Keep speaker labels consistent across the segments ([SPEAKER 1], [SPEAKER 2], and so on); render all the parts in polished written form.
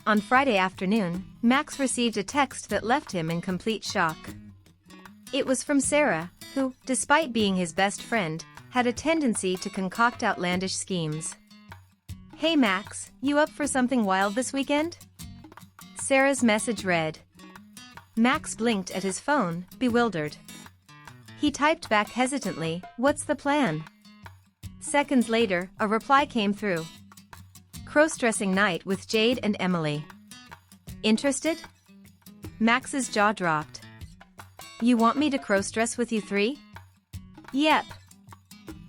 [SPEAKER 1] On Friday afternoon, Max received a text that left him in complete shock. It was from Sarah, who, despite being his best friend, had a tendency to concoct outlandish schemes. "Hey Max, you up for something wild this weekend?" Sarah's message read. Max blinked at his phone, bewildered. He typed back hesitantly, "What's the plan?" Seconds later, a reply came through. "Crossdressing night with Jade and Emily. Interested?" Max's jaw dropped. "You want me to crossdress with you three?" "Yep.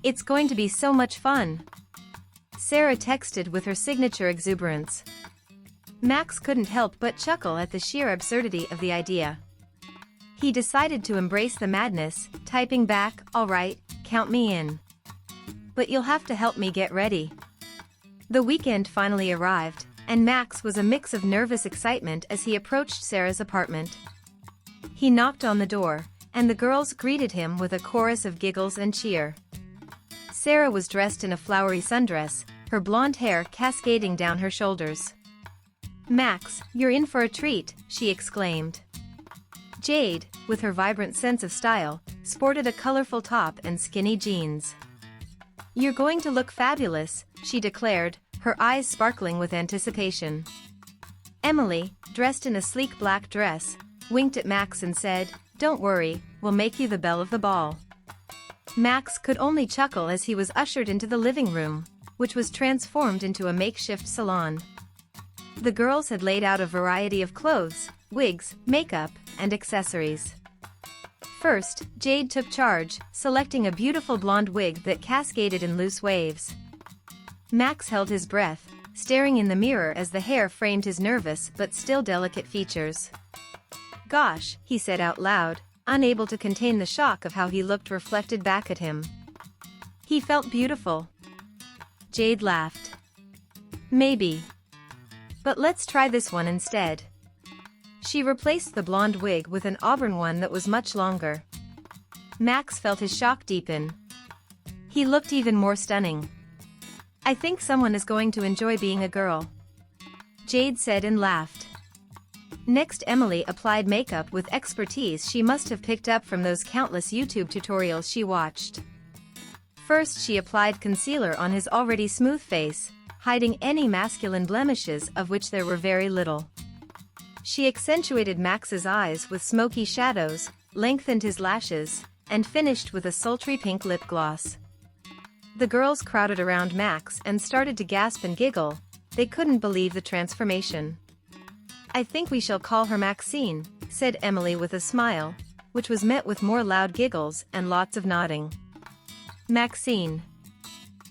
[SPEAKER 1] It's going to be so much fun." Sarah texted with her signature exuberance. Max couldn't help but chuckle at the sheer absurdity of the idea. He decided to embrace the madness, typing back, "All right, count me in. But you'll have to help me get ready." The weekend finally arrived, and Max was a mix of nervous excitement as he approached Sarah's apartment. He knocked on the door, and the girls greeted him with a chorus of giggles and cheer. Sarah was dressed in a flowery sundress, her blonde hair cascading down her shoulders. "Max, you're in for a treat," she exclaimed. Jade, with her vibrant sense of style, sported a colorful top and skinny jeans. "You're going to look fabulous," she declared, her eyes sparkling with anticipation. Emily, dressed in a sleek black dress, winked at Max and said, "Don't worry, we'll make you the belle of the ball." Max could only chuckle as he was ushered into the living room, which was transformed into a makeshift salon. The girls had laid out a variety of clothes, wigs, makeup, and accessories. First, Jade took charge, selecting a beautiful blonde wig that cascaded in loose waves. Max held his breath, staring in the mirror as the hair framed his nervous but still delicate features. "Gosh," he said out loud, unable to contain the shock of how he looked reflected back at him. He felt beautiful. Jade laughed. "Maybe. But let's try this one instead." She replaced the blonde wig with an auburn one that was much longer. Max felt his shock deepen. He looked even more stunning. "I think someone is going to enjoy being a girl," Jade said and laughed. Next, Emily applied makeup with expertise she must have picked up from those countless YouTube tutorials she watched. First, she applied concealer on his already smooth face, hiding any masculine blemishes, of which there were very little. She accentuated Max's eyes with smoky shadows, lengthened his lashes, and finished with a sultry pink lip gloss. The girls crowded around Max and started to gasp and giggle. They couldn't believe the transformation. "I think we shall call her Maxine," said Emily with a smile, which was met with more loud giggles and lots of nodding. "Maxine,"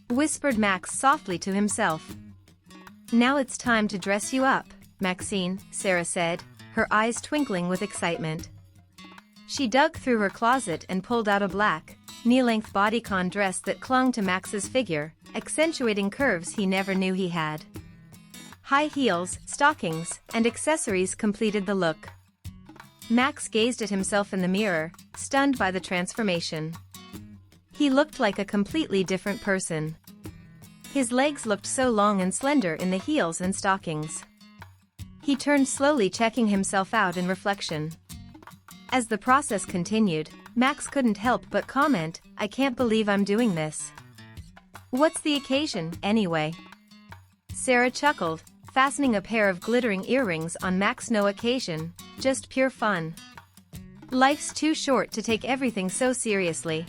[SPEAKER 1] whispered Max softly to himself. "Now it's time to dress you up, Maxine," Sarah said, her eyes twinkling with excitement. She dug through her closet and pulled out a black, knee-length bodycon dress that clung to Max's figure, accentuating curves he never knew he had. High heels, stockings, and accessories completed the look. Max gazed at himself in the mirror, stunned by the transformation. He looked like a completely different person. His legs looked so long and slender in the heels and stockings. He turned slowly, checking himself out in reflection. As the process continued, Max couldn't help but comment, "I can't believe I'm doing this." "What's the occasion, anyway?" Sarah chuckled, fastening a pair of glittering earrings on Max. "No occasion, just pure fun. Life's too short to take everything so seriously."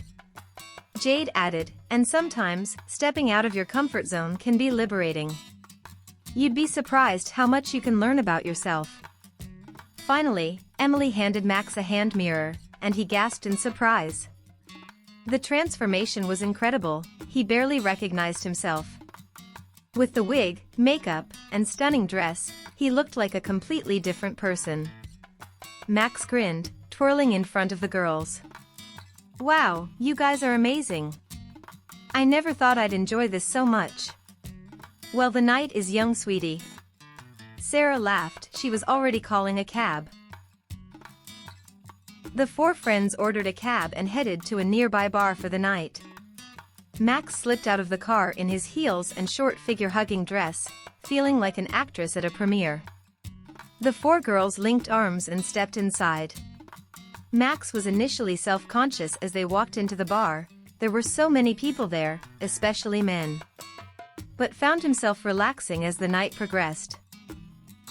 [SPEAKER 1] Jade added, "And sometimes, stepping out of your comfort zone can be liberating. You'd be surprised how much you can learn about yourself." Finally, Emily handed Max a hand mirror, and he gasped in surprise. The transformation was incredible. He barely recognized himself. With the wig, makeup, and stunning dress, he looked like a completely different person. Max grinned, twirling in front of the girls. "Wow, you guys are amazing. I never thought I'd enjoy this so much." "Well, the night is young, sweetie." Sarah laughed. She was already calling a cab. The four friends ordered a cab and headed to a nearby bar for the night. Max slipped out of the car in his heels and short figure-hugging dress, feeling like an actress at a premiere. The four girls linked arms and stepped inside. Max was initially self-conscious as they walked into the bar. There were so many people there, especially men. But found himself relaxing as the night progressed.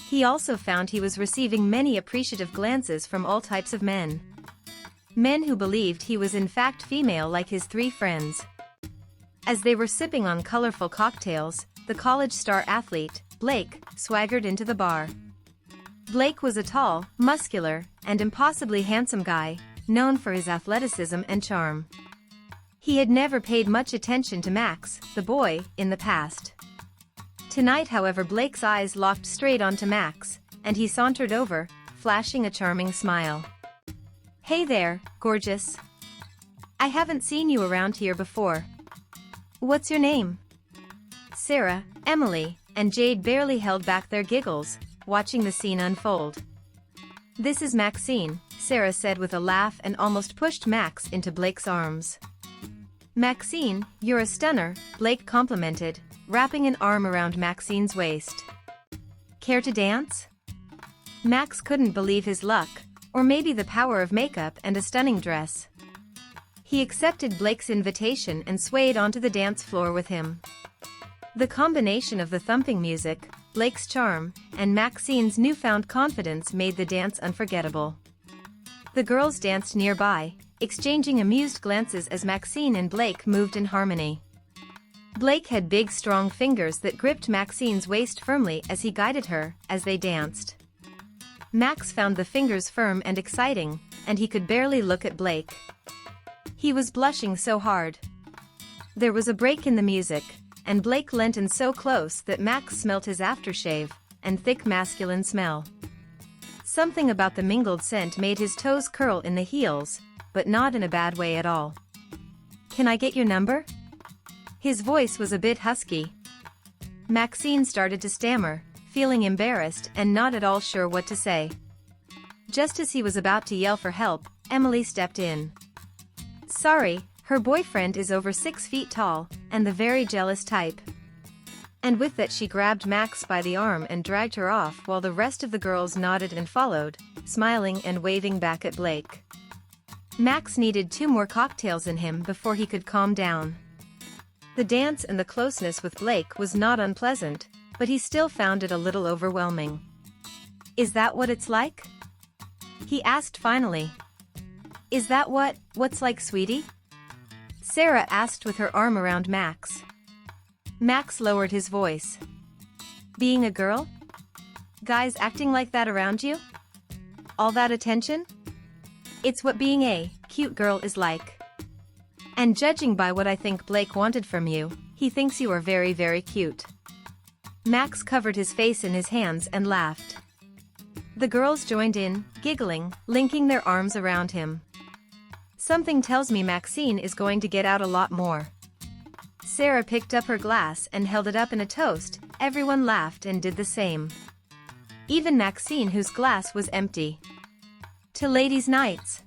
[SPEAKER 1] He also found he was receiving many appreciative glances from all types of men. Men who believed he was in fact female, like his three friends. As they were sipping on colorful cocktails, the college star athlete, Blake, swaggered into the bar. Blake was a tall, muscular, and impossibly handsome guy, known for his athleticism and charm. He had never paid much attention to Max, the boy, in the past. Tonight, however, Blake's eyes locked straight onto Max, and he sauntered over, flashing a charming smile. "Hey there, gorgeous. I haven't seen you around here before. What's your name?" Sarah, Emily, and Jade barely held back their giggles, watching the scene unfold. "This is Maxine," Sarah said with a laugh and almost pushed Max into Blake's arms. "Maxine, you're a stunner," Blake complimented, wrapping an arm around Maxine's waist. "Care to dance?" Max couldn't believe his luck, or maybe the power of makeup and a stunning dress. He accepted Blake's invitation and swayed onto the dance floor with him. The combination of the thumping music, Blake's charm, and Maxine's newfound confidence made the dance unforgettable. The girls danced nearby, exchanging amused glances as Maxine and Blake moved in harmony. Blake had big, strong fingers that gripped Maxine's waist firmly as he guided her as they danced. Max found the fingers firm and exciting, and he could barely look at Blake. He was blushing so hard. There was a break in the music, and Blake leant in so close that Max smelt his aftershave and thick masculine smell. Something about the mingled scent made his toes curl in the heels, but not in a bad way at all. "Can I get your number?" His voice was a bit husky. Maxine started to stammer, feeling embarrassed and not at all sure what to say. Just as he was about to yell for help, Emily stepped in. "Sorry, her boyfriend is over 6 feet tall, and the very jealous type." And with that she grabbed Max by the arm and dragged her off while the rest of the girls nodded and followed, smiling and waving back at Blake. Max needed 2 more cocktails in him before he could calm down. The dance and the closeness with Blake was not unpleasant, but he still found it a little overwhelming. "Is that what it's like?" he asked finally. "Is that what's like, sweetie?" Sarah asked with her arm around Max. Max lowered his voice. "Being a girl? Guys acting like that around you? All that attention? It's what being a cute girl is like. And judging by what I think Blake wanted from you, he thinks you are very, very cute." Max covered his face in his hands and laughed. The girls joined in, giggling, linking their arms around him. "Something tells me Maxine is going to get out a lot more." Sarah picked up her glass and held it up in a toast. Everyone laughed and did the same. Even Maxine, whose glass was empty. "To ladies' nights."